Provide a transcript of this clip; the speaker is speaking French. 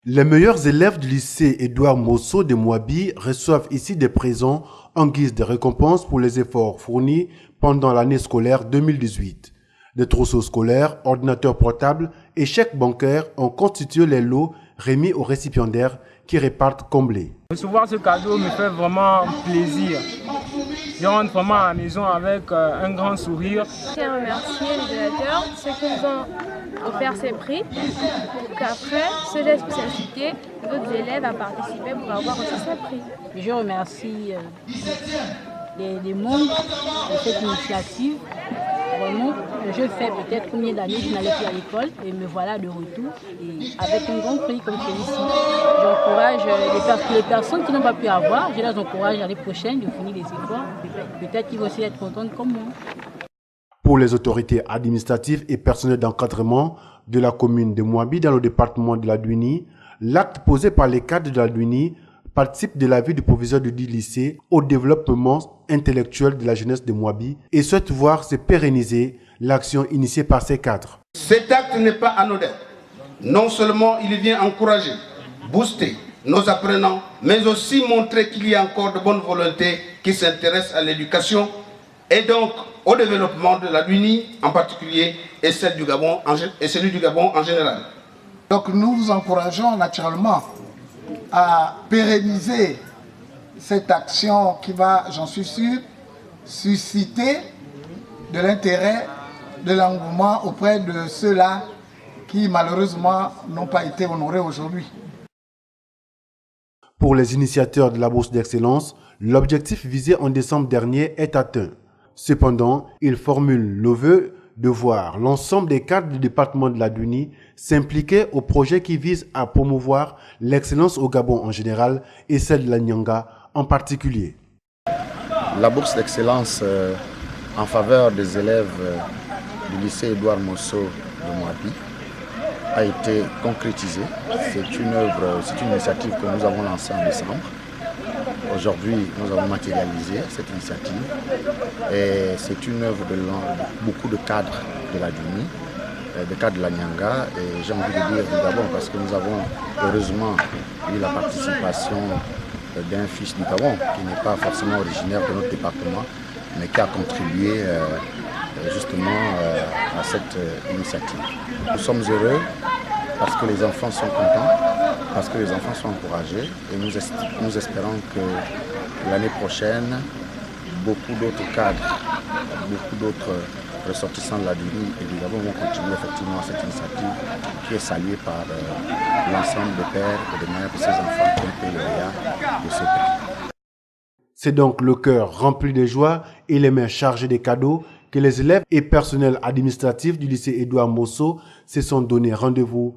Les meilleurs élèves du lycée Édouard Mosso de Mouabi reçoivent ici des présents en guise de récompense pour les efforts fournis pendant l'année scolaire 2018. Des trousseaux scolaires, ordinateurs portables et chèques bancaires ont constitué les lots remis aux récipiendaires qui repartent comblés. Recevoir ce cadeau me fait vraiment plaisir. Je rentre vraiment à la maison avec un grand sourire. Je tiens à remercier les donateurs, ceux qui nous ont offert ces prix, pour qu'après, ceux de spécialité, d'autres élèves à participer pour avoir aussi ces prix. Je remercie les membres de cette initiative. Vraiment, je fais peut-être combien d'années que je n'allais plus à l'école et me voilà de retour. Et avec un grand prix comme celui-ci, j'encourage les personnes qui n'ont pas pu avoir, je les encourage l'année prochaine de finir les efforts. Peut-être qu'ils vont aussi être contentes comme moi. Pour les autorités administratives et personnels d'encadrement de la commune de Mouabi dans le département de la Douini, l'acte posé par les cadres de la Douini participe de la vie du proviseur du dit lycée au développement intellectuel de la jeunesse de Mouabi et souhaite voir se pérenniser l'action initiée par ces cadres. Cet acte n'est pas anodin. Non seulement il vient encourager, booster nos apprenants, mais aussi montrer qu'il y a encore de bonnes volontés qui s'intéressent à l'éducation et donc au développement de la Douini en particulier et celui du Gabon en général. Donc nous vous encourageons naturellement à pérenniser cette action qui va, j'en suis sûr, susciter de l'intérêt, de l'engouement auprès de ceux-là qui malheureusement n'ont pas été honorés aujourd'hui. Pour les initiateurs de la bourse d'excellence, l'objectif visé en décembre dernier est atteint. Cependant, ils formulent le vœu de voir l'ensemble des cadres du département de la Douini s'impliquer au projet qui vise à promouvoir l'excellence au Gabon en général et celle de la Nyanga en particulier. La bourse d'excellence en faveur des élèves du lycée Édouard Mosso de Mouabi a été concrétisée. C'est une initiative que nous avons lancée en décembre. Aujourd'hui, nous avons matérialisé cette initiative et c'est une œuvre de beaucoup de cadres de la Douini, des cadres de la Nyanga et j'ai envie de dire du Gabon parce que nous avons heureusement eu la participation d'un fils du Gabon qui n'est pas forcément originaire de notre département mais qui a contribué justement à cette initiative. Nous sommes heureux parce que les enfants sont contents, parce que les enfants sont encouragés et nous espérons que l'année prochaine, beaucoup d'autres cadres, beaucoup d'autres ressortissants de la Douini et du Gabon vont contribuer effectivement à cette initiative qui est saluée par l'ensemble des pères et des mères de ces enfants qui ont été lauréats de ce prix. C'est donc le cœur rempli de joie et les mains chargées de cadeaux que les élèves et personnels administratifs du lycée Édouard Mosso se sont donné rendez-vous